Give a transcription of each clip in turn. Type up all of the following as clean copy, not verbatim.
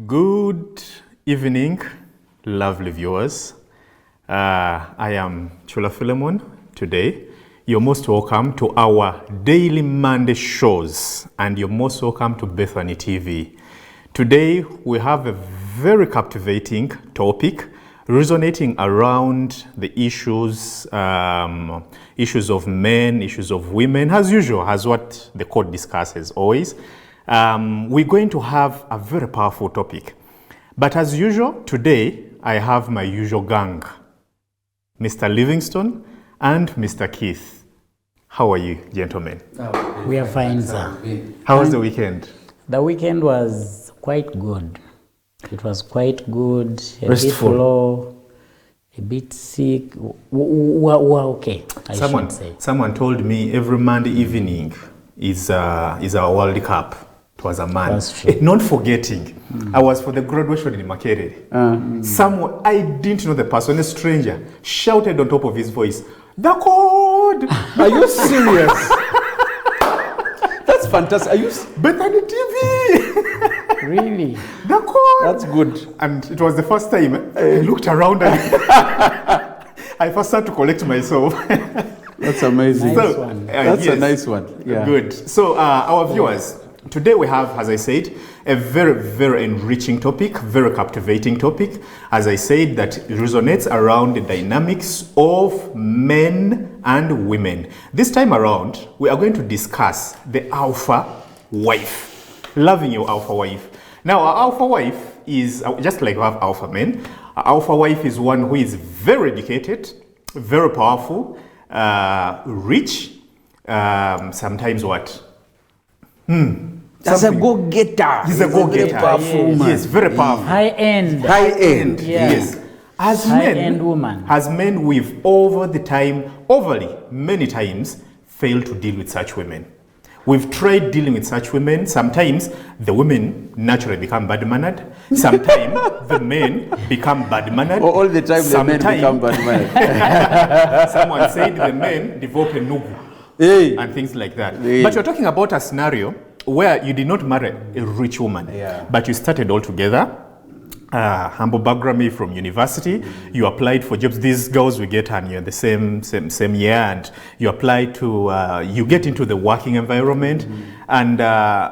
Good evening, lovely viewers. I am Chula Philemon. Today, you're most welcome to our daily Monday shows, and you're most welcome to Bethany TV. Today, we have a very captivating topic resonating around the issues of men, issues of women, as usual, as what the court discusses always. We're going to have a very powerful topic. But as usual, today, I have my usual gang, Mr. Livingstone and Mr. Keith. How are you, gentlemen? We are fine, sir. How was the weekend? The weekend was quite good. It was quite good, a Restful. bit low, a bit sick. We're okay, I should say. Someone told me every Monday evening is our World Cup. It was a man. That's true. Not forgetting, I was for the graduation in Makerere. Someone, I didn't know the person, a stranger, shouted on top of his voice, "The code!" Are you serious? That's fantastic. Are you? Bethany TV! Really? The code! That's good. And it was the first time I looked around and I first had to collect myself. That's amazing. Nice one. That's yes. a nice one. Yeah. Good. So, our viewers, today we have, as I said, a very, very enriching topic, very captivating topic. As I said, that resonates around the dynamics of men and women. This time around, we are going to discuss the alpha wife. Loving your alpha wife. Now, our alpha wife is, just like we have alpha men, our alpha wife is one who is very educated, very powerful, rich, sometimes what? That's a go-getter. He's a go-getter. Powerful woman. Yes, very powerful. High end. High end. Yeah. Yes. As High-end men, woman. as men, we've overly, many times, failed to deal with such women. We've tried dealing with such women. Sometimes the women naturally become bad-mannered. Sometimes the men become bad-mannered. All the time the men Sometime- become bad. Someone said the men develop a nugu Hey. and things like that. Hey. But you're talking about a scenario where you did not marry a rich woman, Yeah. but you started all together. Humble background from university, you applied for jobs. These girls we get and you're the same year, and you apply to you get into the working environment, and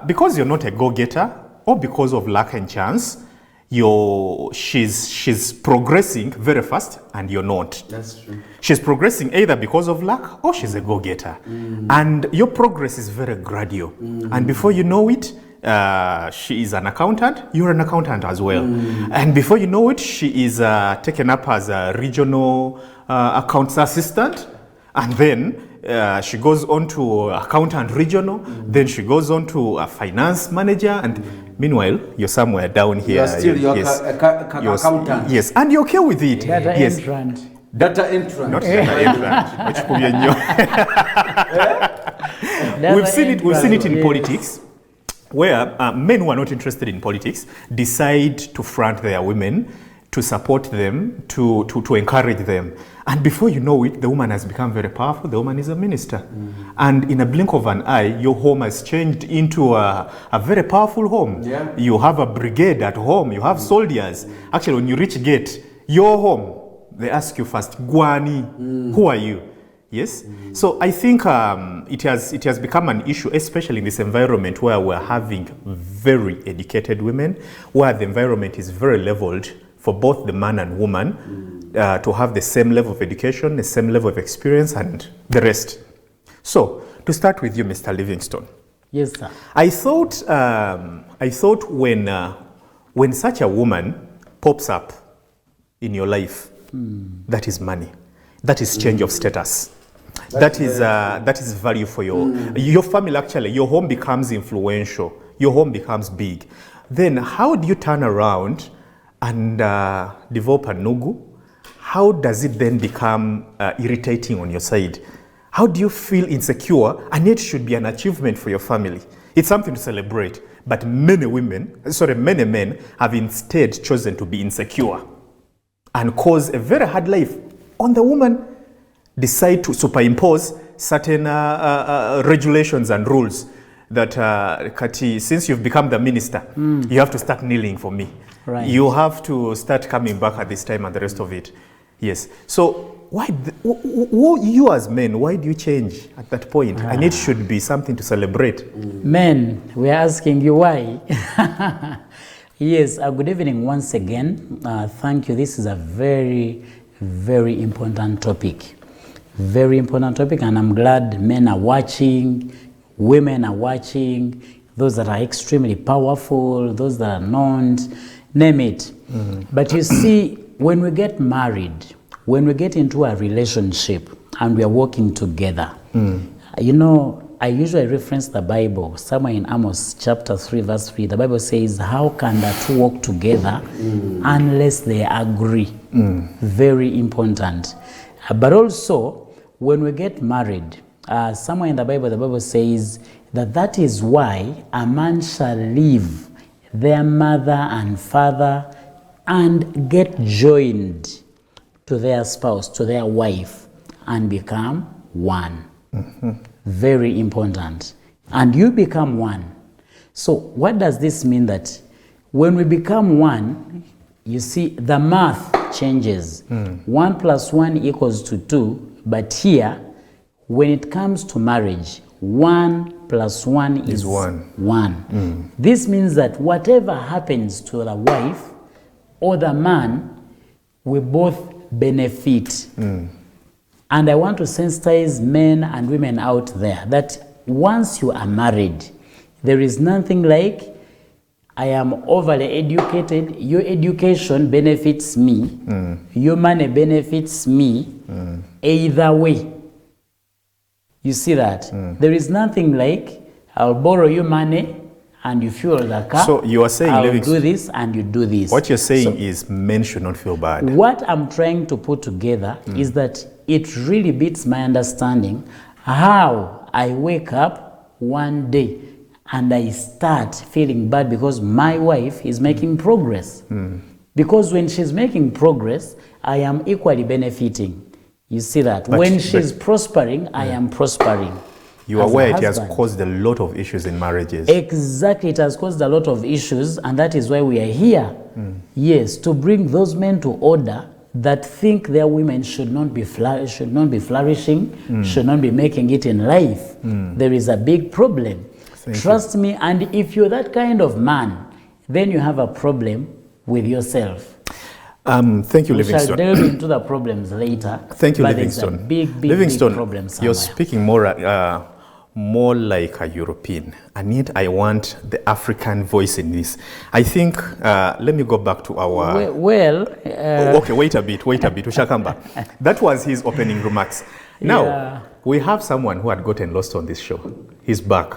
because you're not a go-getter or because of luck and chance, she's progressing very fast and you're not. That's true. She's progressing either because of luck or she's a go-getter. And your progress is very gradual. And before you know it, she is an accountant, you're an accountant as well. And before you know it, she is taken up as a regional accounts assistant. And then she goes on to accountant regional, then she goes on to a finance manager, and meanwhile, you're somewhere down here. You're still your Yes. You're- accountant. Yes, and you're okay with it. Data Yes. entrant. Data entrant. Not data entrant. Wachikubye nnyo. Data We've seen it in entrant, yes. politics, where men who are not interested in politics decide to front their women, to support them, to encourage them. And before you know it, the woman has become very powerful. The woman is a minister. And in a blink of an eye, your home has changed into a very powerful home. Yeah. You have a brigade at home. You have soldiers. Actually, when you reach gate, your home, they ask you first, Gwani, who are you? Yes? So I think it has become an issue, especially in this environment where we're having very educated women, where the environment is very leveled for both the man and woman to have the same level of education, the same level of experience, and the rest. So, to start with you, Mr. Livingstone, Yes, sir. I thought when such a woman pops up in your life, that is money, that is change of status. That is value for your family. Actually, your home becomes influential. Your home becomes big. Then how do you turn around and develop a nugu? How does it then become irritating on your side? How do you feel insecure? And it should be an achievement for your family. It's something to celebrate. But many men have instead chosen to be insecure and cause a very hard life on the woman. Decide to superimpose certain regulations and rules that Kati, since you've become the minister, you have to start kneeling for me. Right. You have to start coming back at this time and the rest of it. Yes. So why you as men, why do you change at that point? And it should be something to celebrate. Men, we are asking you why. Yes, good evening once again. Thank you. This is a very, very important topic. Very important topic, and I'm glad men are watching, women are watching, those that are extremely powerful, those that are not, name it. But you see, when we get married, when we get into a relationship and we are working together, you know, I usually reference the Bible, somewhere in Amos chapter 3, verse 3. The Bible says, how can the two walk together unless they agree? Very important. But also, when we get married, somewhere in the Bible says that is why a man shall leave their mother and father and get joined to their spouse, to their wife, and become one. Very important. And you become one. So what does this mean? That when we become one, you see the math changes. 1 + 1 = 2, but here, when it comes to marriage, 1 + 1 is 1. This means that whatever happens to the wife or the man, we both benefit. And I want to sensitize men and women out there that once you are married, there is nothing like, I am overly educated, your education benefits me, your money benefits me, either way. You see that? There is nothing like, I'll borrow your money and you fuel the car. So you are saying, I'll do this and you do this. What you're saying is men should not feel bad. What I'm trying to put together is that it really beats my understanding how I wake up one day and I start feeling bad because my wife is making progress. Because when she's making progress, I am equally benefiting. You see that? When she's prospering, I am prospering. You are aware it has caused a lot of issues in marriages. Exactly, it has caused a lot of issues, and that is why we are here. Yes, to bring those men to order that think their women should not be flourishing, should not be making it in life. There is a big problem. Trust me, and if you're that kind of man, then you have a problem with yourself. Thank you, Livingston. We shall delve into the problems later. Thank you, but Livingston. There's a big Livingston, problem somewhere. you're speaking more like a European, and yet I want the African voice in this. I think, let me go back to our... okay, wait a bit, we shall come back. That was his opening remarks. Now, we have someone who had gotten lost on this show. He's back.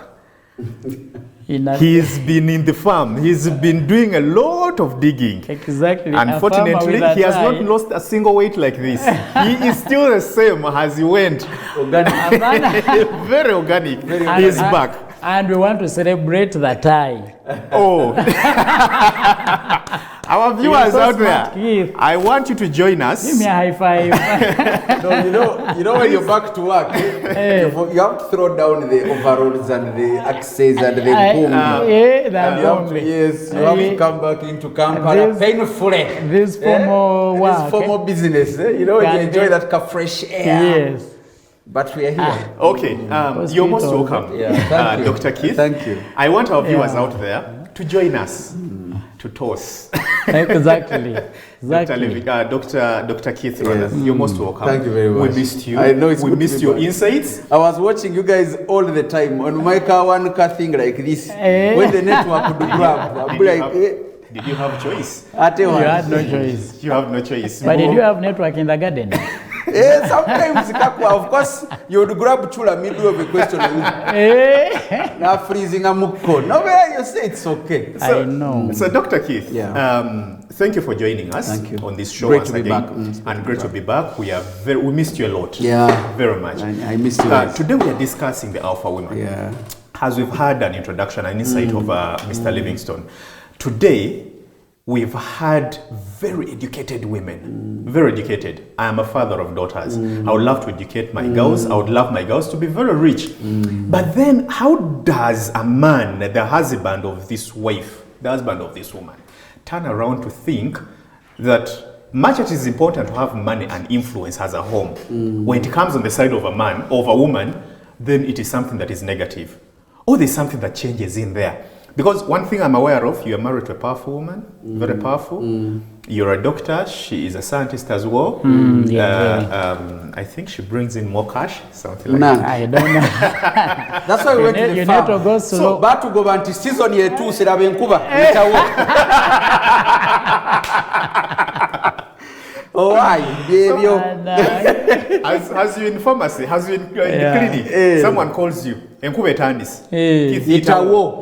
He's been in the farm. He's been doing a lot of digging. Exactly. Unfortunately, he has not lost a single weight like this. He is still the same as he went. Organic. Very organic. He's back. And we want to celebrate the tie. Oh. Our viewers out there, Keith. I want you to join us. Give me a high five. No, you know when you're back to work, you have to throw down the overalls and the axes and the boom. You have to come back into Kampala painfully. This formal work. This formal business. You know, you enjoy that fresh air. Yes. But we are here. Okay, you're most welcome, thank you. Dr. Keith. Thank you. I want our viewers out there to join us to toss. Exactly. Dr. Keith, you're most welcome. Thank you very much. We missed you. I know it's we good missed to be your back. insights. I was watching you guys all the time on my car, one car thing like this. When the network would grab, I'd be like, did you have choice? You had no choice. You have no choice. But did you have network in the garden? Sometimes, of course, you would grab Chula middle of a question. Now freezing a mukko. No, you say it's okay. I know. So, Dr. Keith, thank you for joining us on this show Great once to be again. back. And great to be back. We missed you a lot. Yeah. Very much. I missed you guys. Today we are discussing the Alpha Women. Yeah. As we've had an introduction, an insight of Mr. Livingston. Today, we've had very educated women, very educated. I am a father of daughters. I would love to educate my girls. I would love my girls to be very rich. But then how does a man, the husband of this wife, the husband of this woman, turn around to think that much as it is important to have money and influence as a home, when it comes on the side of a man, of a woman, then it is something that is negative. Or there's something that changes in there. Because one thing I'm aware of, you are married to a powerful woman, very powerful. You're a doctor, she is a scientist as well. I think she brings in more cash, something like that. I don't know. That's why we went to the farm. To go slow. So, back to go back to season year 2, sirabe nkuba. Oh, why? As you in pharmacy, as you in clinic, someone calls you. Enkube tandis. Itawo.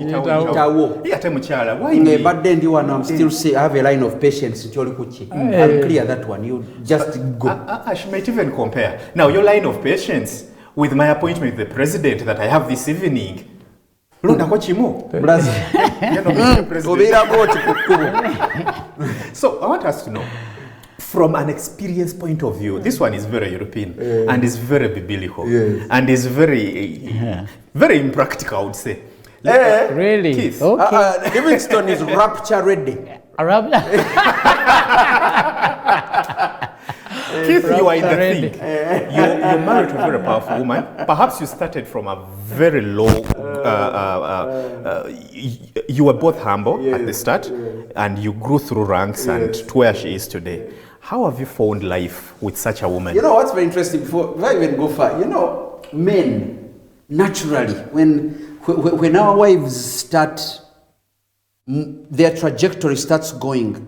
Why? But then the one I'm still say I have a line of patience. I'm clear that one. You just go. She might even compare. Now your line of patience with my appointment with the president that I have this evening. So I want us to know, from an experience point of view, this one is very European and is very biblical and is very, very impractical, I would say. Really? Keith. Okay. Livingston is rapture ready. Keith, you are in the thing. You're married to a very powerful woman. Perhaps you started from a very low, you were both humble at the start, and you grew through ranks and to where she is today. How have you found life with such a woman? You know what's very interesting, before I even go far, you know, men, naturally, when our wives start, their trajectory starts going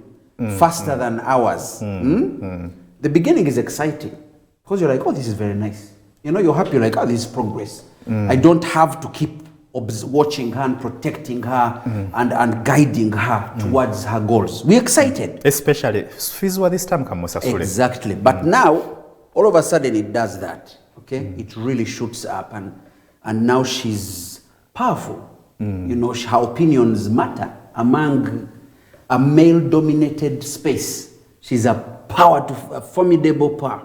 faster than ours, the beginning is exciting. Because you're like, oh, this is very nice. You know, you're happy, you're like, oh, this is progress. I don't have to keep watching her and protecting her and guiding her towards her goals. We're excited. Especially, this time exactly. But now, all of a sudden it does that. Okay? It really shoots up and now she's powerful. You know, her opinions matter among a male-dominated space. She's a formidable power.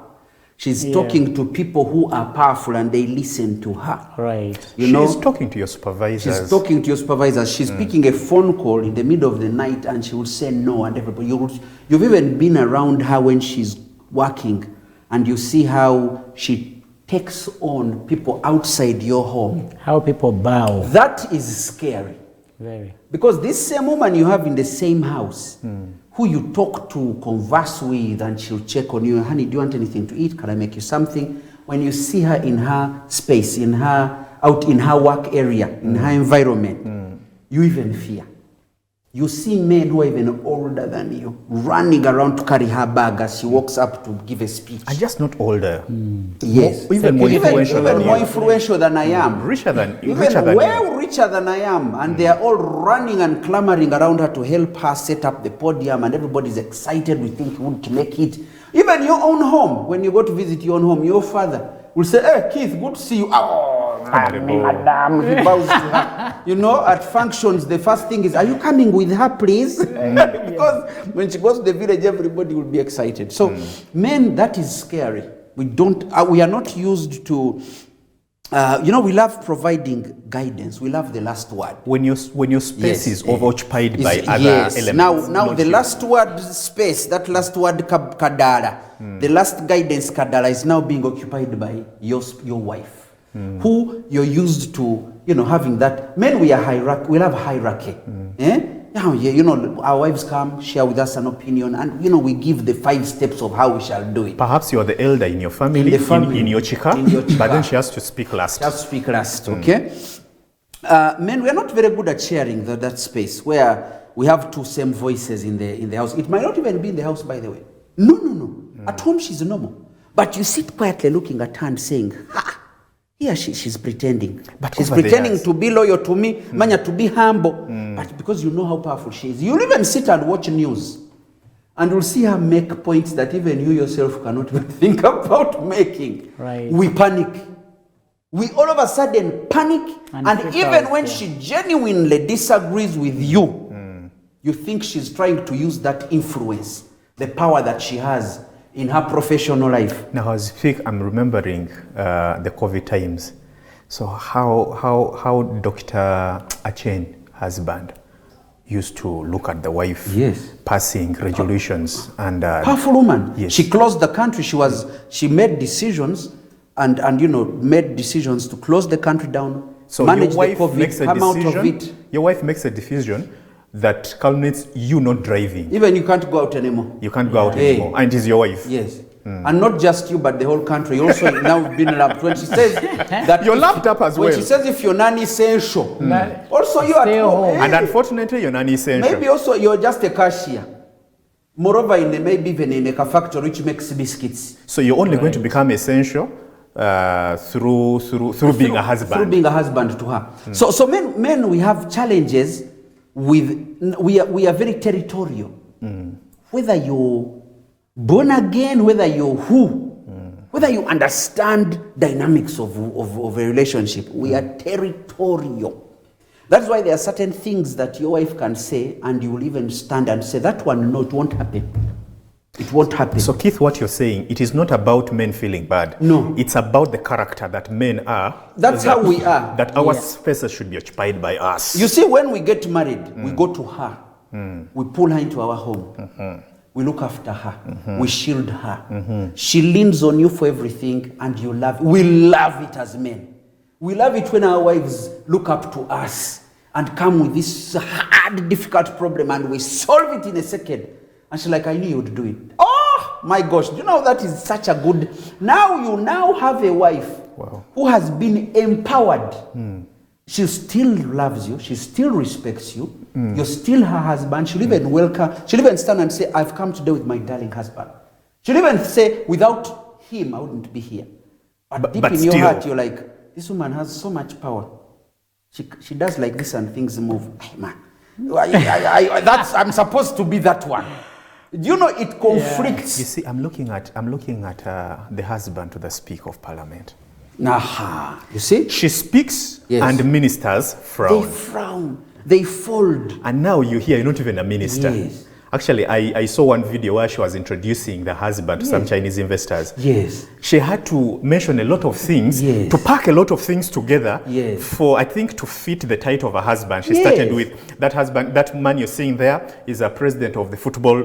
She's talking to people who are powerful and they listen to her. Right. She's talking to your supervisors. She's talking to your supervisors. She's picking a phone call in the middle of the night and she will say no, and everybody. You've even been around her when she's working and you see how she takes on people outside your home. How people bow. That is scary. Very. Because this same woman you have in the same house, who you talk to, converse with, and she'll check on you. Honey, do you want anything to eat? Can I make you something? When you see her in her space, out in her work area, in her environment, you even fear. You see men who are even older than you running around to carry her bag as she walks up to give a speech. And just not older. Yes. Even more influential than I am. Richer than you. Richer than I am. And they are all running and clamoring around her to help her set up the podium, and everybody's excited. We think we want to make it. Even your own home, when you go to visit your own home, your father will say, hey, Keith, good to see you. Oh, madam. He bows to her. You know, at functions, the first thing is, are you coming with her, please? Because when she goes to the village, everybody will be excited. So, men, that is scary. We are not used to, we love providing guidance. We love the last word. When your space is overoccupied by other elements. Now the last word space, that last word kadala, the last guidance kadala is now being occupied by your wife. Who you're used to, having that. Men, we love hierarchy. Our wives come, share with us an opinion, and we give the 5 steps of how we shall do it. Perhaps you're the elder in your family, in your chika, but then she has to speak last. Okay? Men, we are not very good at sharing that space where we have 2 same voices in the house. It might not even be in the house, by the way. No. At home, she's normal. But you sit quietly looking at her and saying, here she's pretending. But she's pretending to be loyal to me, to be humble. But because you know how powerful she is, you'll even sit and watch news. And you'll see her make points that even you yourself cannot even think about making. Right. We panic. We all of a sudden panic. And even when she genuinely disagrees with you, you think she's trying to use that influence, the power that she has in her professional life. Now, as you speak, I'm remembering the COVID times. So how Dr. Achen, husband, used to look at the wife Yes. passing resolutions and Powerful woman. Yes. She closed the country. She made decisions and made decisions to close the country down, so manage your wife the COVID, makes a come out of decision. it. Your wife makes a decision that culminates you not driving. Even you can't go out anymore. You can't go out Hey. anymore, and it is your wife. Yes. And not just you, but the whole country. You also now been lapped. When she says that You're lapped up as when well. she says if you're non-essential, Mm. also you are Stay home. And unfortunately, you're non-essential. maybe also you're just a cashier. Moreover, maybe even in a factory which makes biscuits. So you're only going to become essential through being a husband. Through being a husband to her. So men, we have challenges with, we are very territorial. Whether you're born again, whether you're whether you understand dynamics of a relationship, we are territorial. That's why there are certain things that your wife can say and you will even stand and say, that one, no, it won't happen. It won't happen. So Keith, what you're saying, it is not about men feeling bad. No. It's about the character that men are. That's how we are. That our Yeah. spaces should be occupied by us. You see, when we get married, we go to her. We pull her into our home. We look after her. We shield her. She leans on you for everything and you love it. We love it as men. We love it when our wives look up to us and come with this hard, difficult problem and we solve it in a second. And she's like, I knew you would do it. Oh my gosh, do you know that is such a good... Now you have a wife who has been empowered. She still loves you. She still respects you. You're still her husband. She'll even welcome. She'll even stand and say, I've come today with my darling husband. She'll even say, without him, I wouldn't be here. But deep but in your still- heart, you're like, this woman has so much power. She does like this and things move. Hey, man, I'm supposed to be that one. You know, it conflicts. You see, I'm looking at the husband to the Speaker of Parliament. Aha. You see? She speaks Yes. and ministers They frown. frown. They fold. And now you hear, you're not even a minister. Yes. Actually, I saw one video where she was introducing the husband to some Chinese investors. Yes. She had to mention a lot of things, Yes. to pack a lot of things together Yes. for, I think, to fit the title of a husband. She Yes. started with, that husband, that man you're seeing there is a president of the football.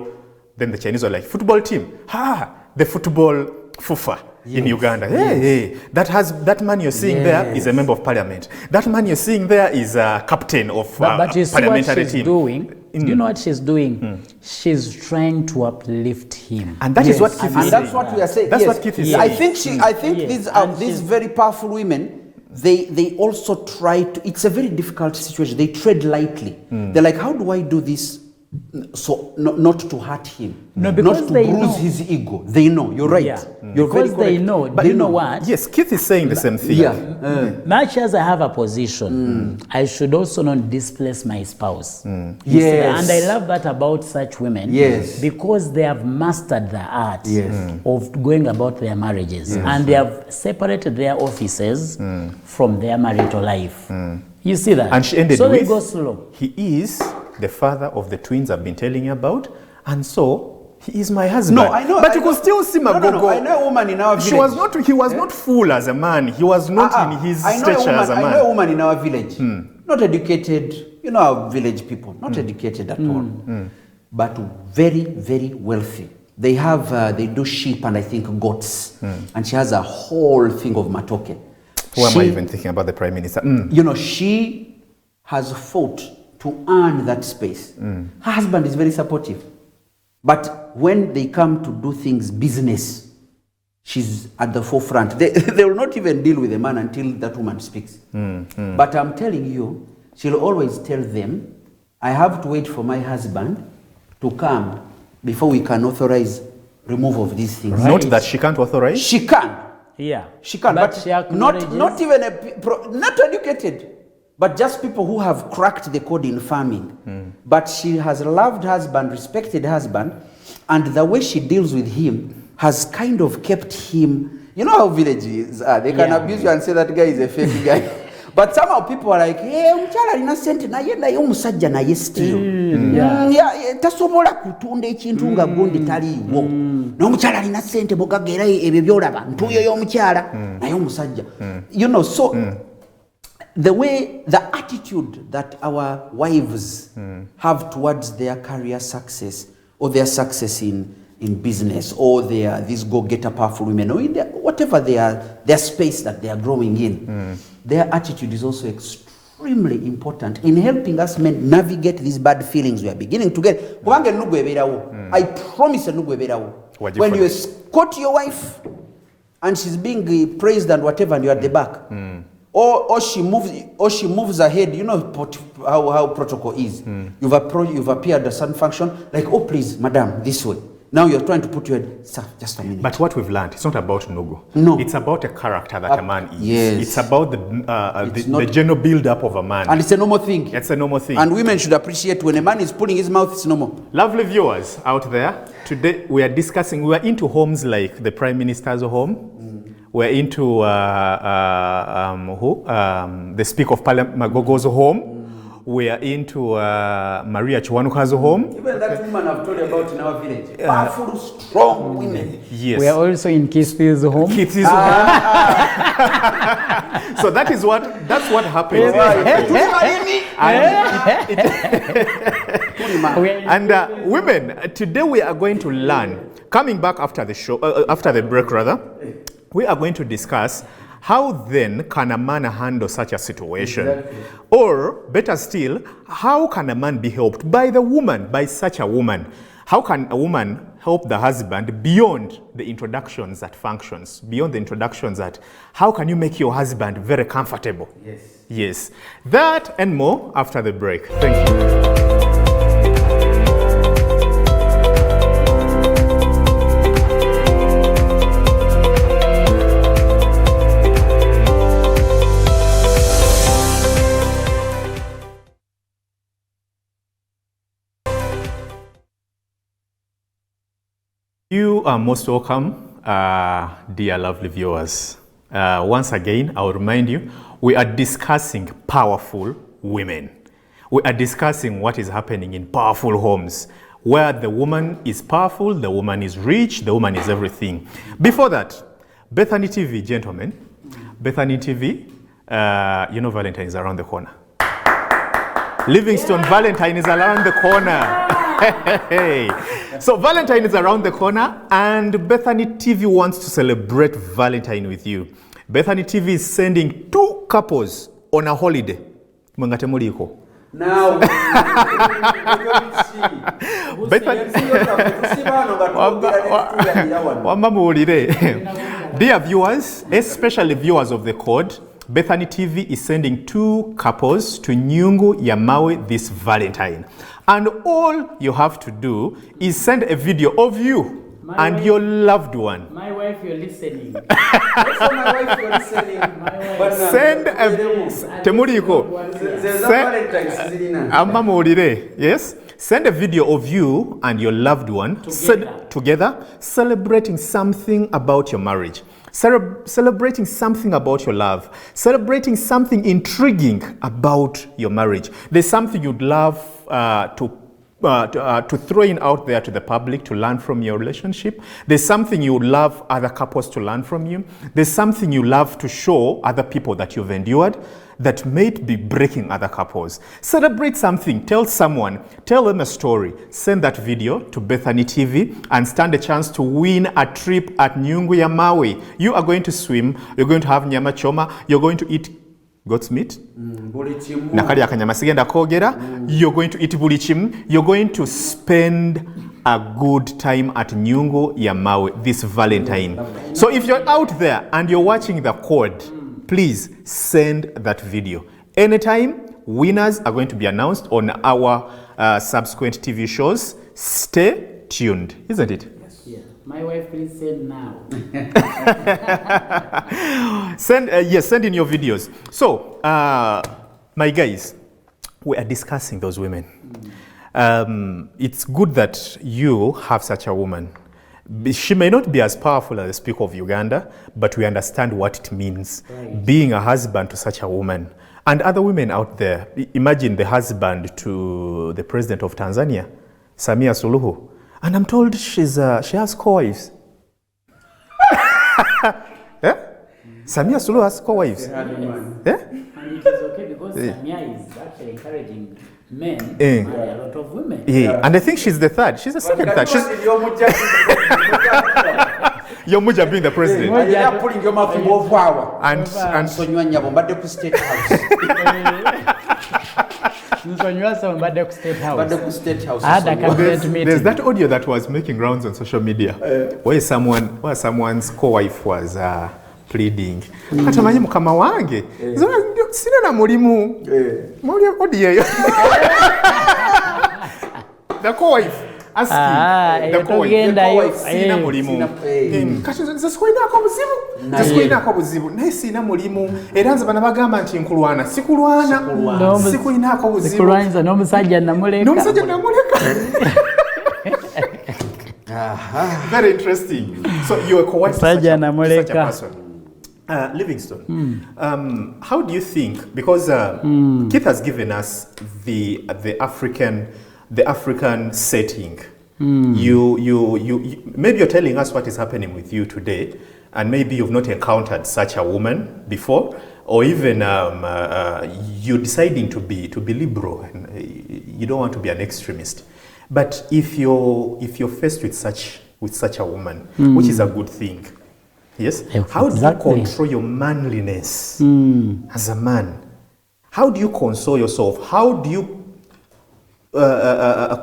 Then the Chinese were like, football team. The football FUFA in Uganda. Hey, that man you're seeing there is a member of parliament. That man you're seeing there is a captain of But you see what parliamentary she's team. doing? Do you know what she's doing? She's trying to uplift him. And that is what Keith is And that's saying. what we are saying. That's yes. what Keith is I saying. think I think Yes. these these very powerful women. They also try to. It's a very difficult situation. They tread lightly. They're like, how do I do this? So not to hurt him, No, because not to they bruise know. his ego. They know. You're right. Yeah. You're very Because they correct. know. But Do you know what? Yes, Keith is saying the same thing. Yeah. Much as I have a position, I should also not displace my spouse. You see Yes. that? And I love that about such women. Yes. Because they have mastered the art Yes. of going about their marriages. And they have separated their offices from their marital life. You see that? And she ended so with, they go slow. he is the father of the twins I've been telling you about, and so he is my husband. No, I know. But I you could know. still see No, Magogo. no, no. I know a woman in our village. He was not full as a man. He was not in his I know stature as a I know a man. woman in our village, not educated. You know our village people, not educated at all, but very, very wealthy. They have, they do sheep and I think goats, and she has a whole thing of matoke. Who am I even thinking about the Prime Minister? You know, she has fought to earn that space. Her husband is very supportive. But when they come to do things business, she's at the forefront. They will not even deal with the man until that woman speaks. But I'm telling you, she'll always tell them, I have to wait for my husband to come before we can authorize remove of these things. Not that she can't authorize. She can. Yeah. She can, but she not acknowledges- even not educated, but just people who have cracked the code in farming. But she has loved husband, respected husband, and the way she deals with him has kind of kept him. You know how villages are; they can Yeah. abuse you and say that guy is a fake guy. But somehow people are like, hey, mchala innocent na yenda yo musajja na ye still. tasobola kutunda ekintu nga gundi taliiwo n'omukyala alina ssente bogagga era ebyo byolaba ntuuyo y'omukyala naye omusajja you know so the attitude that our wives have towards their career success or their success in business or these go-getter powerful women or in whatever their space that they are growing in, their attitude is also extremely important in helping us men navigate these bad feelings we are beginning to get. I promise when you escort your wife and she's being praised and whatever and you're at the back, or she moves ahead, you know how protocol is. You've appeared at some function, like, oh please, madam, this way. Now you're trying to put your head, sir, just a minute. But what we've learned, it's not about Nugu. No. It's about a character that a man is. Yes. It's about the general build-up of a man. And it's a normal thing. It's a normal thing. And women should appreciate when a man is pulling his mouth, it's normal. Lovely viewers out there, today we are into homes like the Prime Minister's home. We're into the Speaker of Parliament Magogo's home. We are into Maria Chiwanuka's home. Even that woman I've told you about in our village. Powerful, strong women. Yes. We are also in Kisfi's home. Kisfi's home. So that's what happens. And women, today we are going to learn, coming back after the show, after the break rather, we are going to discuss how then can a man handle such a situation? Exactly. Or better still, how can a man be helped by the woman, by such a woman? How can a woman help the husband beyond the introductions at functions, beyond the introductions at how can you make your husband very comfortable? Yes. Yes. That and more after the break. Thank you. You are most welcome, dear lovely viewers. Once again, I will remind you, we are discussing powerful women. We are discussing what is happening in powerful homes, where the woman is powerful, the woman is rich, the woman is everything. Before that, Bethany TV, gentlemen, Bethany TV, you know Valentine is around the corner. Livingstone Valentine is around the corner. Hey. So Valentine is around the corner and Bethany TV wants to celebrate Valentine with you. Bethany TV is sending 2 couples on a holiday. Now, dear viewers, especially viewers of the Code, Bethany TV is sending 2 couples to Nyungu Yamawe this Valentine. And all you have to do is send a video of you and your loved one. My wife, you're listening. Also my wife, you're listening. Send a yes. Send a video of you and your loved one together celebrating something about your marriage. Celebrating something about your love, celebrating something intriguing about your marriage. There's something you'd love to throw in out there to the public to learn from your relationship. There's something you would love other couples to learn from you. There's something you love to show other people that you've endured that may be breaking other couples. Celebrate something, tell someone, tell them a story. Send that video to Bethany TV and stand a chance to win a trip at Nyungu Yamawe. You are going to swim, you're going to have nyama choma, you're going to eat goat's meat. Nakali akanyama sigenda kogera. You're going to eat bulichim. You're going to spend a good time at Nyungu Yamawe this Valentine. So if you're out there and you're watching the Code, please send that video. Anytime, winners are going to be announced on our subsequent TV shows. Stay tuned, isn't it? Yes. Yeah. My wife, please send now. Send in your videos. So, my guys, we are discussing those women. It's good that you have such a woman. She may not be as powerful as the Speaker of Uganda, but we understand what it means being a husband to such a woman. And other women out there, imagine the husband to the president of Tanzania, Samia Suluhu, and I'm told she has co-wives. Yeah? Samia Suluhu has co-wives. Yeah? And it is okay because Samia is actually encouraging men to marry a lot of women. Yeah. And I think she's the third. She's the second third. She's Yomuja being the president. And you're pulling your mouth in more power. And So you and your but the state house. But the state house. there's that audio that was making rounds on social media where someone's co-wife was pleading. Katamanyi mukama wange. Sina na mulimu. Audio eyo. The co-wife asking the co-wife sina mulimu. Kati zesikoinako buzibu. Naye sina mulimu. Era nze bana bagamba nti nkulwana. Sikulwana. Sikoinako buzibu. Sikulwanza n'omusajja namuleka. Very interesting. So you're a co-wife to such a person. Livingstone, how do you think? Because Keith has given us the African setting. You maybe you're telling us what is happening with you today, and maybe you've not encountered such a woman before, or even you're deciding to be liberal and you don't want to be an extremist. But if you're faced with such a woman, which is a good thing. Yes. How do you control your manliness as a man? How do you console yourself? How do you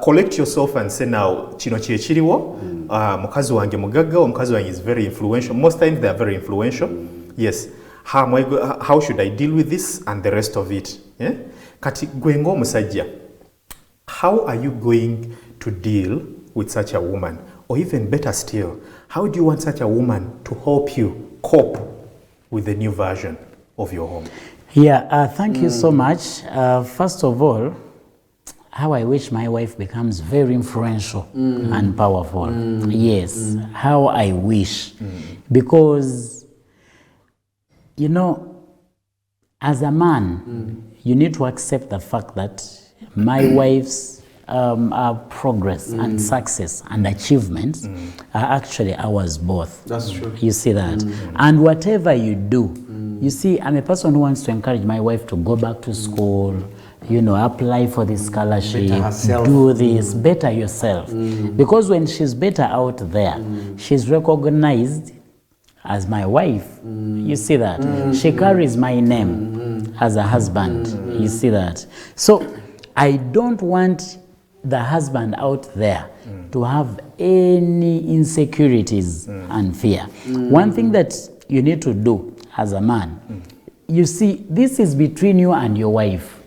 collect yourself and say, now, chino chiechiriwo, mukazi wange mugaga, mukazi wange is very influential. Most times they are very influential. Yes. How should I deal with this and the rest of it? Yeah? Kati gwengo musajja. How are you going to deal with such a woman? Or even better still, how do you want such a woman to help you cope with the new version of your home? Yeah, thank you so much. First of all, how I wish my wife becomes very influential and powerful. Yes, how I wish. Because, you know, as a man, you need to accept the fact that my wife's progress and success and achievements are actually ours both. That's true. You see that? And whatever you do, you see, I'm a person who wants to encourage my wife to go back to school, you know, apply for this scholarship, do this, better yourself. Because when she's better out there, she's recognized as my wife. You see that? She carries my name as a husband. You see that? So I don't want the husband out there to have any insecurities and fear. One thing that you need to do as a man, you see, this is between you and your wife.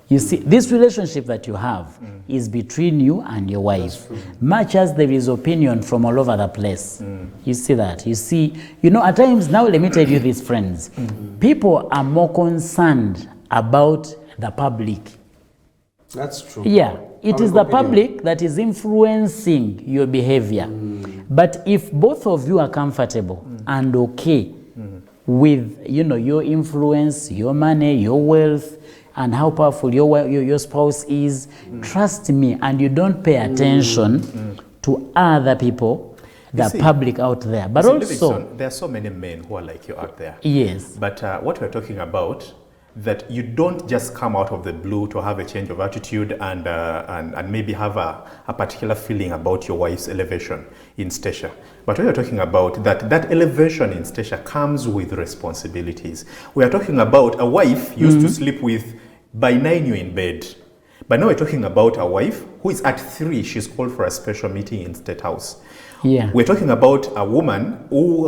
You see, this relationship that you have is between you and your wife. Much as there is opinion from all over the place. You see that? You see, you know, at times, now let me tell you this, friends. People are more concerned about the public. That's true. Yeah, it is the public that is influencing your behavior. But if both of you are comfortable and okay with, you know, your influence, your money, your wealth, and how powerful your spouse is, trust me, and you don't pay attention to other people, the public out there. But also, there are so many men who are like you out there. Yes. But what we're talking about, that you don't just come out of the blue to have a change of attitude and maybe have a particular feeling about your wife's elevation in stature. But what you're talking about, that elevation in stature comes with responsibilities. We are talking about a wife used to sleep with, by 9 you're in bed. But now we're talking about a wife who is at 3, she's called for a special meeting in State House. Yeah. We're talking about a woman who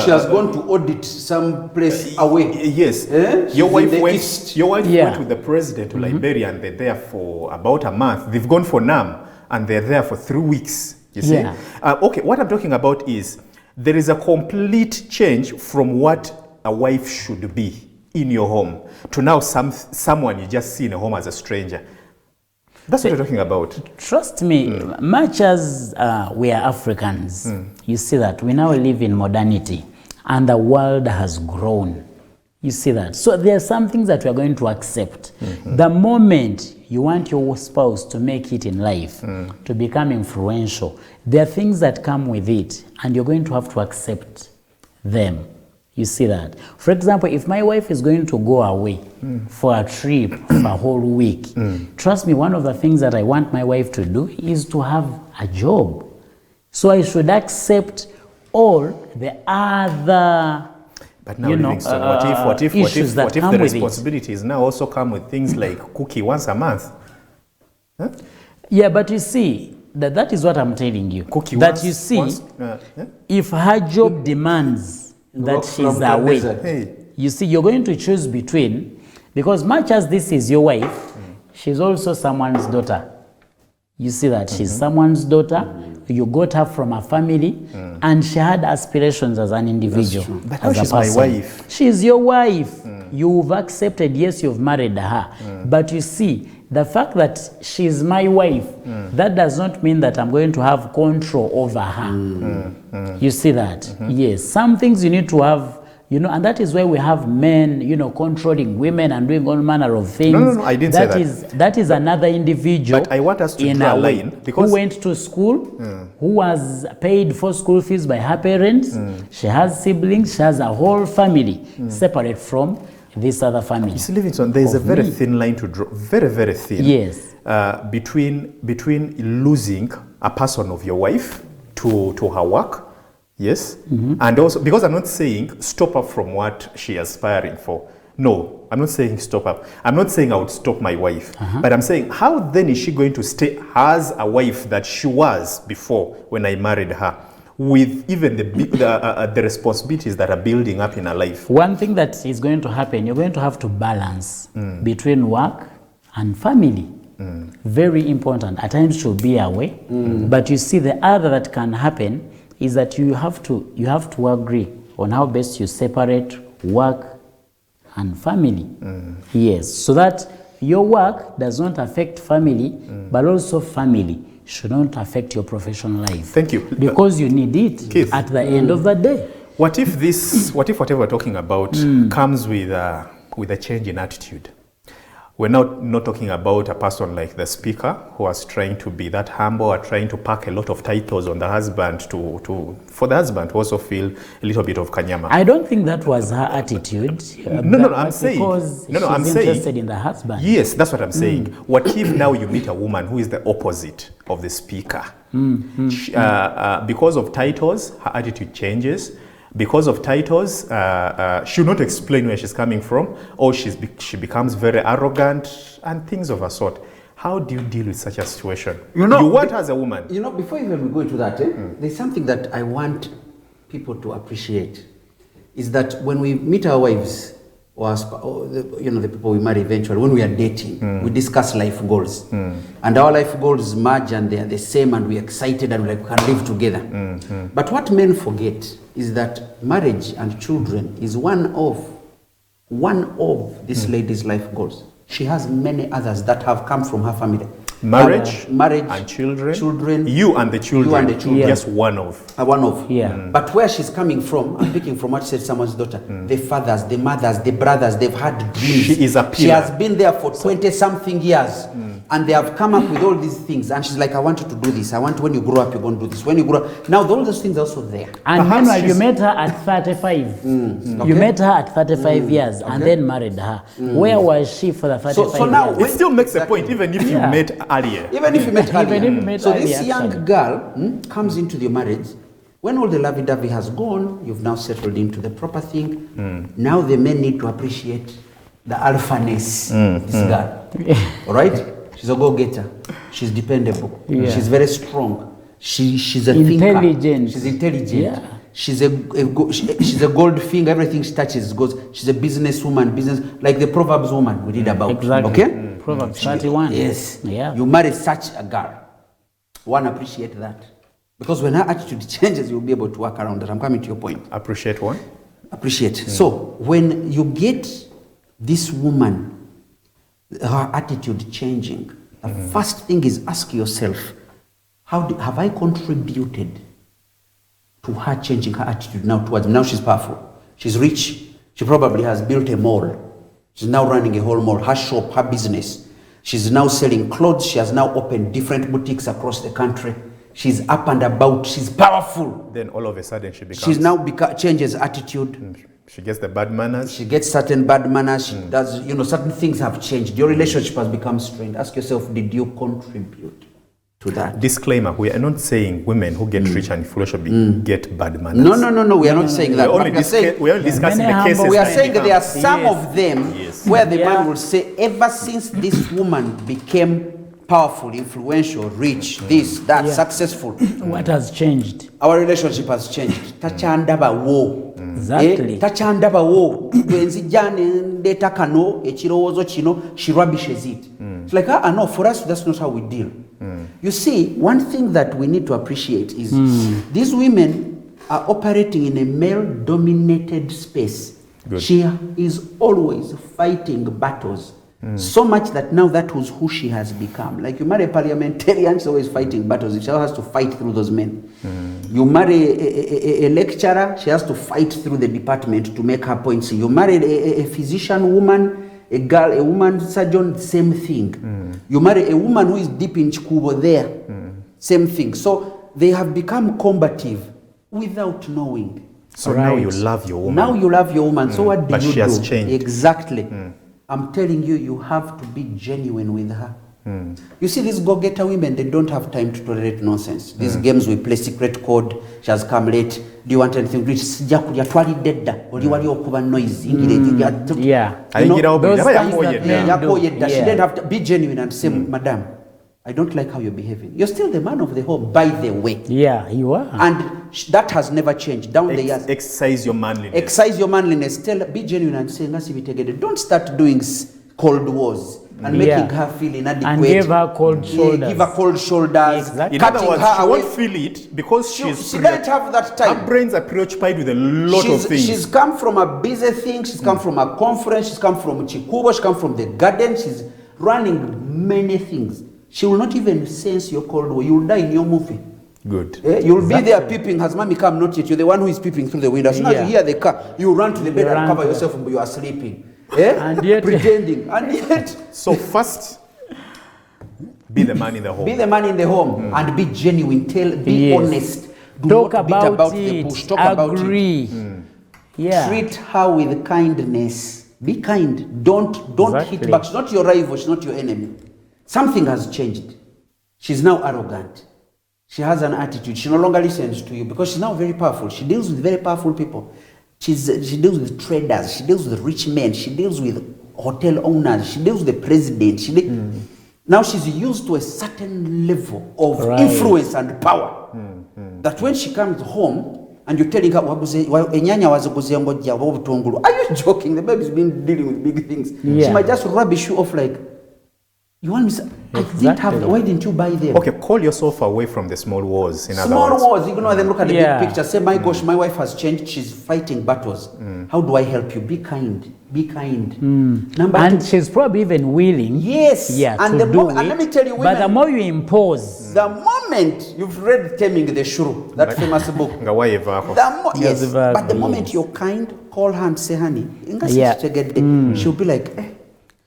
she has gone to audit some place away. Yes. Your wife went with the president to Liberia, and they're there for about a month. They've gone for NAM, and they're there for 3 weeks. You see? Yeah. Okay, what I'm talking about is there is a complete change from what a wife should be in your home to now someone you just see in a home as a stranger. That's what you're talking about. Trust me, much as we are Africans, you see that we now live in modernity and the world has grown. You see that? So there are some things that we are going to accept. The moment you want your spouse to make it in life, to become influential, there are things that come with it, and you're going to have to accept them. You see that? For example, if my wife is going to go away for a trip for a whole week, trust me, one of the things that I want my wife to do is to have a job. So I should accept all the other, But now, Livingston, what if the responsibilities now also come with things like cookie once a month? Huh? Yeah, but you see, that is what I'm telling you. Cookie that once, you see, yeah? if her job demands that Walk she's from the away, desert. Hey. you see, you're going to choose between, because much as this is your wife, she's also someone's daughter. You see that? She's someone's daughter. You got her from a family, and she had aspirations as an individual. But now as a she's my person. wife. She's your wife. You've accepted, yes, you've married her. But you see, the fact that she's my wife, that does not mean that I'm going to have control over her. You see that? Yes. Some things you need to have, and that is why we have men, controlling women and doing all manner of things. No, I didn't say that. That is another individual. But I want us to in draw a way, line, because who went to school, who was paid for school fees by her parents. She has siblings. She has a whole family separate from this other family. You see, Livingston, there is a very thin line to draw, very, very thin. Yes. Between losing a person of your wife to her work, yes, and also, because I'm not saying stop her from what she is aspiring for. No, I'm not saying stop her. I'm not saying I would stop my wife, but I'm saying, how then is she going to stay as a wife that she was before when I married her, with even the responsibilities that are building up in her life? One thing that is going to happen, you're going to have to balance between work and family. Very important. At times she'll be away, but you see, the other that can happen is that you have to agree on how best you separate work and family. Yes, so that your work does not affect family, but also family should not affect your professional life. Thank you. Because you need it, Keith, at the end of the day. What if whatever we're talking about comes with a change in attitude? We're not talking about a person like the speaker who was trying to be that humble or trying to pack a lot of titles on the husband for the husband to also feel a little bit of kanyama. I don't think that was her attitude. I'm saying. Because I'm she's saying, interested in the husband. Yes, that's what I'm saying. What if now you meet a woman who is the opposite of the speaker? Because of titles, her attitude changes. Because of titles, she'll not explain where she's coming from, or she becomes very arrogant and things of a sort. How do you deal with such a situation? You want her as a woman. Before even we go into that, there's something that I want people to appreciate, is that when we meet our wives, or the people we marry eventually, when we are dating, we discuss life goals. And our life goals merge and they are the same, and we're excited and we can live together. But what men forget is that marriage and children is one of this lady's life goals. She has many others that have come from her family. Marriage and children. You and the children. Yeah. Just one of. One of. Yeah. But where she's coming from, I'm picking from what said someone's daughter, the fathers, the mothers, the brothers, they've had dreams. She is a pillar. She has been there for 20-something years. And they have come up with all these things. And she's like, I want you to do this. I want, when you grow up, you're going to do this. When you grow up. Now, all those things are also there. And Perhaps meanwhile, you met her at 35. You met her at 35 years and then married her. Where was she for the 35 So now, years? It still makes a point, even if you met earlier. Even if you met earlier. Even if you met So earlier, this young actually. girl comes into your marriage. When all the lovey-dovey has gone, you've now settled into the proper thing. Now the men need to appreciate the alphaness of this girl. All right? She's a go-getter. She's dependable. Yeah. She's very strong. She's a Intelligent. thinker. She's intelligent. Yeah. She's a gold finger. Everything she touches goes. She's a businesswoman, like the Proverbs woman we read about. Exactly. Okay? Proverbs 31. Yes. Yeah. You marry such a girl. One, appreciate that. Because when her attitude changes, you'll be able to work around that. I'm coming to your point. Appreciate one. Appreciate. So when you get this woman, her attitude changing, the first thing is ask yourself, have I contributed to her changing her attitude now towards me? Now she's powerful. She's rich. She probably has built a mall. She's now running a whole mall, her shop, her business. She's now selling clothes. She has now opened different boutiques across the country. She's up and about. She's powerful. Then all of a sudden she becomes... She's now changes attitude. She gets the bad manners. She gets certain bad manners. She does, certain things have changed. Your relationship has become strained. Ask yourself, did you contribute to that? Disclaimer, we are not saying women who get rich and influential get bad manners. No. We are not saying that. We are only discussing the cases. We are saying that there are some of them where the man Yeah. will say, ever since this woman became powerful, influential, rich, this, that, successful, What has changed? our relationship has changed. Tachandaba wo. Exactly. Tachandaba wo. Bwenzija ndeeta kano ekirowoozo kino, she rubbishes it. It's like, no, for us that's not how we deal. You see, one thing that we need to appreciate is these women are operating in a male-dominated space. Good. She is always fighting battles. So much that now that was who she has become. Like you marry a parliamentarian, she's always fighting battles. She has to fight through those men. You marry a lecturer, she has to fight through the department to make her points. You marry a physician woman, a woman surgeon, same thing. You marry a woman who is deep in Chikubo there, same thing. So they have become combative without knowing. So now you love your woman. Now you love your woman. So what do But you do? she has changed. Exactly. I'm telling you, you have to be genuine with her. You see, these go-getter women, they don't have time to tolerate nonsense. These games we play, secret code, she has come late. Do you want anything? Sijja kulya twalidde dda. Oli wali okuba noise. Yeah. Those things that men do. Yakoye dda. She Yeah. didn't have to be genuine and say, Madam, I don't like how you're behaving. You're still the man of the home, by the way. Yeah, you are. And that has never changed down the years. Exercise your manliness. Exercise your manliness. Be genuine and say, don't start doing cold wars and making her feel inadequate. And give her cold shoulders. Give her cold shoulders. Exactly. In other Cutting words, her she away. won't feel it because She doesn't have that time. Her brains are preoccupied with a lot of things. She's come from a busy thing. She's come from a conference. She's come from Chikubo. She's come from the garden. She's running many things. She will not even sense your cold war. You will die in your movie. Good. You'll be there peeping. Has mommy come? Not yet. You're the one who is peeping through the window. As soon as you hear the car, you run to the bed and cover yourself, but you are sleeping. And yet, pretending. And yet, So first, be the man in the home. be the man in the home and be genuine. Be Yes. honest. Do talk not beat about the it. bush. Talk about it. Agree. Yeah. Treat her with kindness. Be kind. Don't Exactly. hit back. She's not your rival. She's not your enemy. Something has changed. She's now arrogant. She has an attitude. She no longer listens to you because she's now very powerful. She deals with very powerful people. She deals with traders. She deals with rich men. She deals with hotel owners. She deals with the president. Now she's used to a certain level of influence and power. That when she comes home and you're telling her, are you joking? The baby's been dealing with big things. Yeah. She might just rubbish you off like, you want me to, I didn't have, why didn't you buy them? Okay, call yourself away from the small wars. In other Small words. wars, ignore them, look at the Yeah. big picture. Say, my gosh, my wife has changed. She's fighting battles. How do I help you? Be kind. Be kind. Number And two, she's probably even willing. yes. Yeah, and to the do moment, it. and let me tell you, But the women, more you impose, the moment you've read Taming the Shrew, that famous book, Nga wayevaako. yes, Yes, but the moment yes. you're kind, call her and say, honey, Yeah. she'll be like,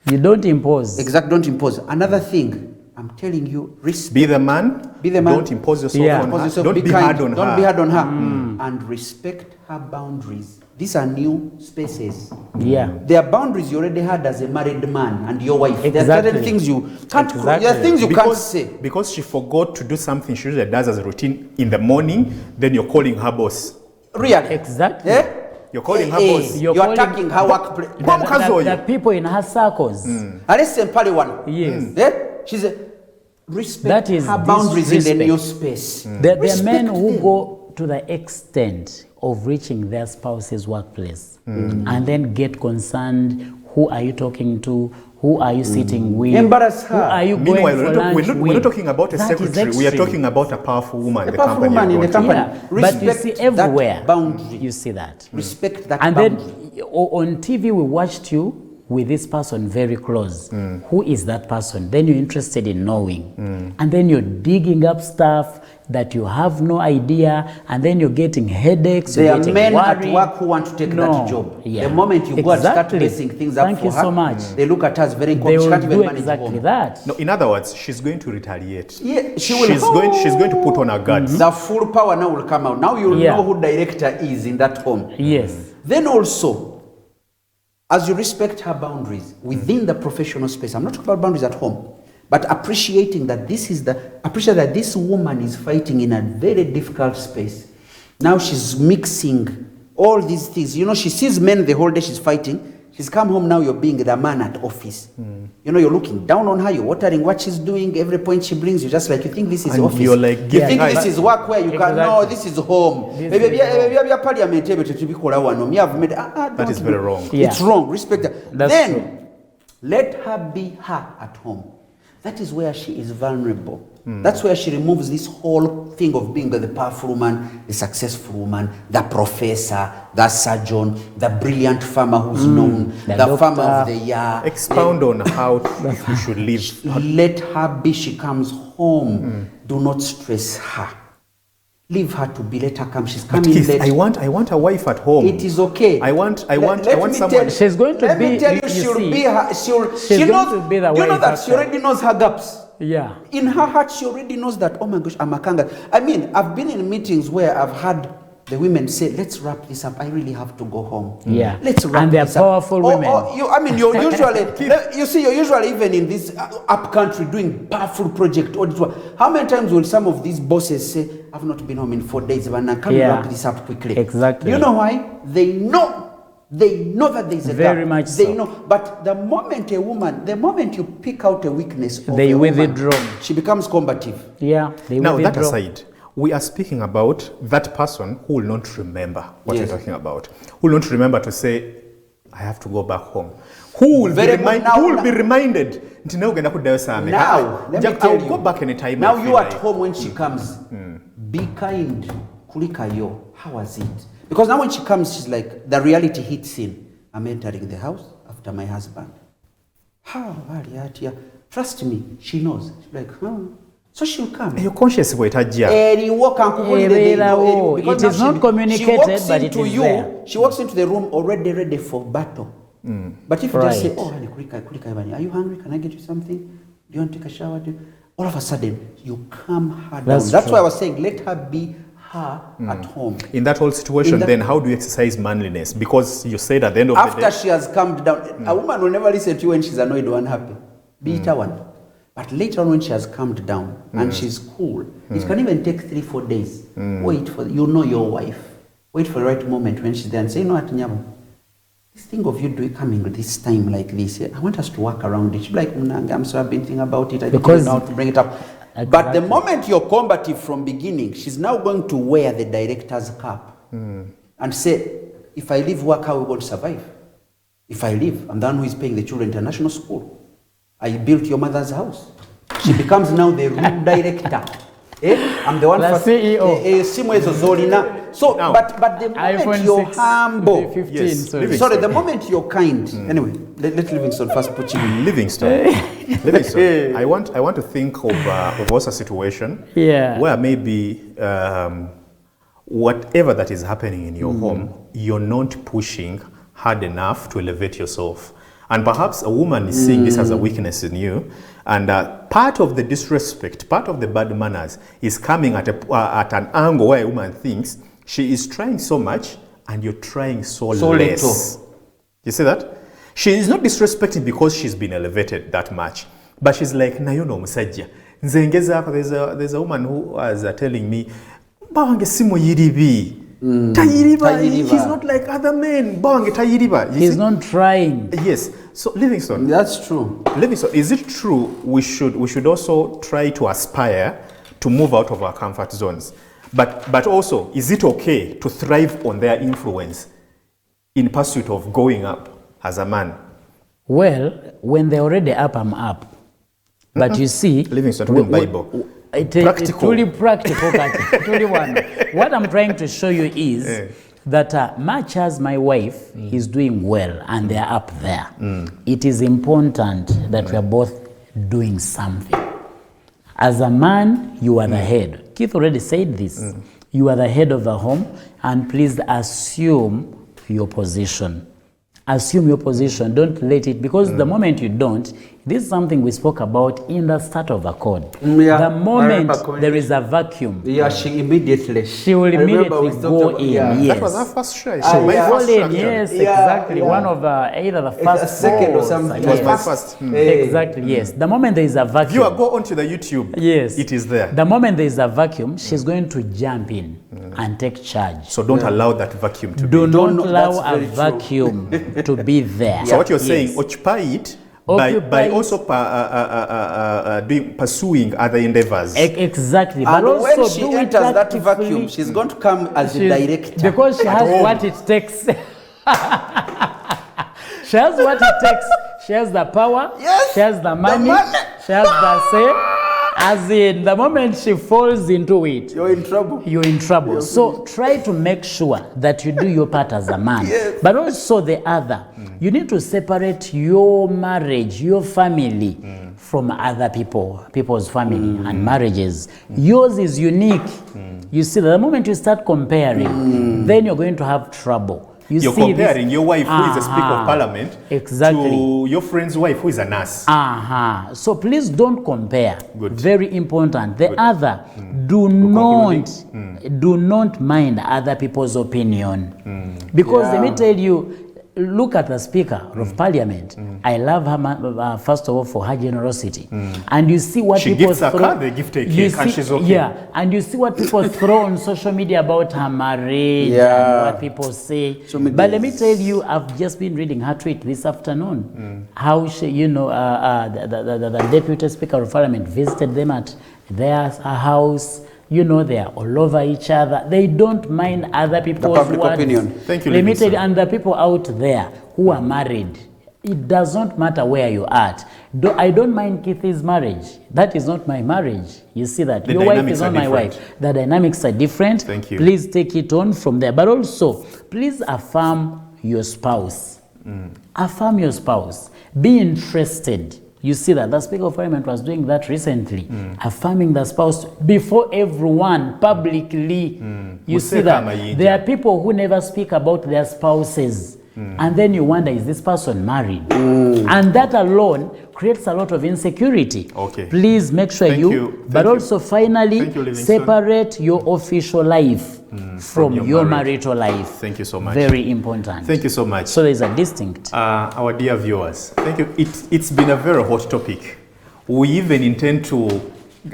you don't impose. exact, don't impose. Another thing, I'm telling you, respect. Be the man. Be the man. Don't impose yourself Yeah. on Impose her. yourself, Don't be kind. hard on her. Don't be hard on her. And respect her boundaries. These are new spaces. Yeah. There are boundaries you already had as a married man and your wife. There are Exactly. certain things you can't. Exactly. There are things you can't say. Because she forgot to do something she usually does as a routine in the morning, then you're calling her boss. Really. Exactly. Eh? You're calling her Eh, boss. You're calling- attacking her workplace. The people in her circles. Unless Pali one. Yes. Eh? She's a respect That is her boundaries in the disrespect. new space. There are Respect men who them. go to the extent of reaching their spouse's workplace and then get concerned. Who are you talking to? Who are you sitting with? Embarrass her. Who are you Meanwhile, going for lunch we're with? not talking about a That is secretary. We are extreme. talking about a powerful woman. A the powerful company woman in you're the going to. company. Yeah, but you Respect see that everywhere. boundary. You see that. Respect that And boundary. then on TV we watched you with this person very close. Who is that person? Then you're interested in knowing. And then you're digging up stuff that you have no idea, and then you're getting headaches. There you're are getting men at worried. work who want to take that job. Yeah. The moment you go and start Exactly. messing things up Thank for you her, so much. they look at her as very They incompetent. She will can't even do manage exactly home. that. No, in other words, she's going to retaliate. Yeah, she will. She's going to put on her guards. The full power now will come out. Now you'll Yeah. know who director is in that home. Yes. Then also, as you respect her boundaries within the professional space, I'm not talking about boundaries at home, but appreciate that this woman is fighting in a very difficult space. Now she's mixing all these things. You know, she sees men the whole day she's fighting. She's come home now, you're being the man at office. You know, you're looking down on her, you're watering what she's doing, every point she brings, you're just like, you think this is And office. you're like, you yeah, think but- this is work where you can, no, Exactly. this is home. This Maybe is home. bya parliament ebyo tetubikola wano. Me have made, That is very wrong. Yeah. It's wrong, respect her. That's Then, true. let her be her at home. That is where she is vulnerable. That's where she removes this whole thing of being the powerful woman, the successful woman, the professor, the surgeon, the brilliant farmer who's known, The the farmer of doctor. the year. Expound on how you should live. Let her be. She comes home. Do not stress her. Leave her to be. Let her come. She's But coming Keith, late. I want a wife at home. It is okay. I want Let someone. me tell- She's going to let be- me tell you, you she'll see, be her. she's She going knows. to be the you know wife that she after. already knows her gaps. Yeah. In her heart, she already knows that. Oh my gosh, I'm a kanga. I mean, I've been in meetings where I've had the women say, "Let's wrap this up. I really have to go home." Yeah. Let's wrap And they're this up. powerful women. You're usually, you see, you're usually even in this up country doing powerful project audit work. How many times will some of these bosses say, "I've not been home in 4 days, but now can we Yeah. wrap this up quickly?" Exactly. You know why? They know. They know that there's a Very gap. much They so. know. But the moment you pick out a weakness of They a woman, withdraw. she becomes combative. Yeah. They Now, will that withdraw. aside, we are speaking about that person who will not remember what Yes. you're talking about. Who will not remember to say, I have to go back home. Who will, Very be, good. Now- who will be reminded? Nti nawe ugenda kuddayo saa meka? Now, let me I'll tell go you. back anytime Now I feel you at like. home when she comes, be kind. Kulika yo, how was it? Because now when she comes, she's like, the reality hits in. I'm entering the house after my husband. How? Trust me, she knows. She's like, huh? So she'll come. Your conscience bw'etajja. Eberawo. It is not communicated, but it is you. there. She walks into the room already ready for battle. But if you just say, Right. "Oh, honey, kulika Ibani, are you hungry? Can I get you something? Do you want to take a shower?" All of a sudden, you calm her down. That's That's true. why I was saying, let her be her at home. In that whole situation, In that- then how do you exercise manliness? Because you said at the end of the After day, she has calmed down, a woman will never listen to you when she's annoyed or unhappy. Be it a one. But later on, when she has calmed down and she's cool, it can even take 3-4 days. Wait for you know your wife. Wait for the right moment when she's there and say, "You know what, Nyabo, this thing of you coming this time like this, I want us to work around it." She'll be like, "I'm sorry, I've been thinking about it. I don't Because- know how to bring it up." But the Exactly. moment you're combative from beginning, she's now going to wear the director's cap and say, "If I leave work, how are we going to survive? If I leave, I'm the one who is paying the children international school. I built your mother's house." She becomes now the room director. I'm the one The CEO. Simwezo Zolina. So, Now, but the moment iPhone you're 6, humble, 15, Yes, sorry. living- sorry, the moment you're kind. Anyway, let Livingston first put you. Livingstone, Livingstone, I want to think of also a situation Yeah. where maybe whatever that is happening in your home, you're not pushing hard enough to elevate yourself. And perhaps a woman is seeing this as a weakness in you, and part of the disrespect, part of the bad manners is coming at an angle where a woman thinks she is trying so much and you're trying so less. little. You see that? She is not disrespecting because she's been elevated that much, but she's like, nayo no musajja. Nze ngezaako, there's a woman who was telling me, bawange si muyiribi. Tayiriba. Tayiriba. He's not like other men. Bawange tayiriba. You He's see? not trying. Yes. So Livingstone, That's true. Livingstone, is it true we should also try to aspire to move out of our comfort zones? But also, is it okay to thrive on their influence in pursuit of going up as a man? Well, when they're already up, I'm up. But you see, Livingstone, reading Bible. Practical. Practical. Truly practical. Truly one. What I'm trying to show you is that much as my wife is doing well and they're up there, it is important that we are both doing something. As a man, you are the head. Keith already said this. You are the head of the home, and please assume your position. Assume your position. Don't let it, because the moment you don't, this is something we spoke about in the start of the code. Yeah, The moment there is a vacuum, Yeah, she immediately. she will immediately go in. Yes. That was our first try. She will My go first in. try. Yes, Yeah, exactly. yeah. One of the either the A first second or calls, something. It was my yes. first. Exactly. Yes. The moment there is a vacuum. You go onto the YouTube. Yes. It is there. The moment there is a vacuum, she's going to jump in and take charge. So don't allow that vacuum to Do be. not Don't- allow that's a very true. vacuum to be there. So what you're Yes. saying, occupy it Occupy by it. also pursuing other endeavors. Exactly. And but also when she do it enters that actively. vacuum, she's going to come as the She's- director. Because she has what it takes. She has what it takes. She has the power. Yes, She has the money. money. She has the say. As in, the moment she falls into it, You're in trouble. you're in trouble. So try to make sure that you do your part as a man. Yes. But also the other. You need to separate your marriage, your family from other people's family and marriages. Yours is unique. You see, the moment you start comparing, then you're going to have trouble. You You're see comparing this- your wife, who is a Speaker Uh-huh. of Parliament, Exactly. to your friend's wife, who is a nurse. So please don't compare. Good. Very important. The other, do not mind other people's opinion. Because let me tell you, look at the Speaker of Parliament. I love her, first of all, for her generosity. And you see what She people gifts her throw. car, they gift her you cake, and see- she's okay. Yeah, and you see what people throw on social media about her marriage and Yeah. what people say. So many But let me days. tell you, I've just been reading her tweet this afternoon. How she, the Deputy Speaker of Parliament visited them at their house. You know, they are all over each other. They don't mind other people's public words. opinion. Thank you, Let me tell Livingston. you, and the people out there who are married, it does not matter where you are. I don't mind Keith's marriage. That is not my marriage. You see that? The Your wife dynamics is are not my different. wife. The dynamics are different. Thank you. Please take it on from there. But also, please affirm your spouse. Affirm your spouse. Be interested. You see that the Speaker of Parliament was doing that recently, affirming the spouse before everyone publicly. You see Museka that Mayinja. there are people who never speak about their spouses. And then you wonder, is this person married? And that alone creates a lot of insecurity. Okay. Please make sure Thank you. but Thank you. also finally Thank you, Livingston. separate your official life from your your marriage. marital life. Thank you so much. Very important. Thank you so much. So there's a distinct. Our dear viewers, thank you. It's been a very hot topic. We even intend to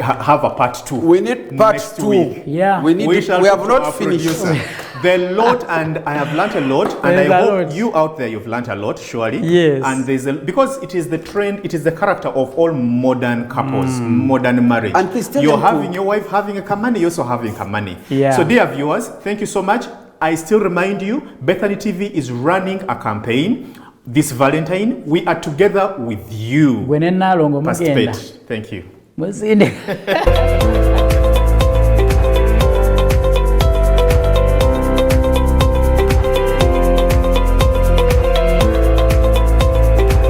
have a part 2. We need part next 2. week. Yeah. We need. shall We have talk to our not finished. producer. The lot, and I have learnt a lot, and There's I a hope lot. you out there you've learnt a lot, surely. Yes. And because it is the trend, it is the character of all modern couples, modern marriage. And please tell you're them to- having your wife having a Kamani, you're also having Kamani. Yeah. So dear viewers, thank you so much. I still remind you, Bethany TV is running a campaign this Valentine. We are together with you. Gwe ne Nalongo Participate. mugenda. Thank you. Musinde.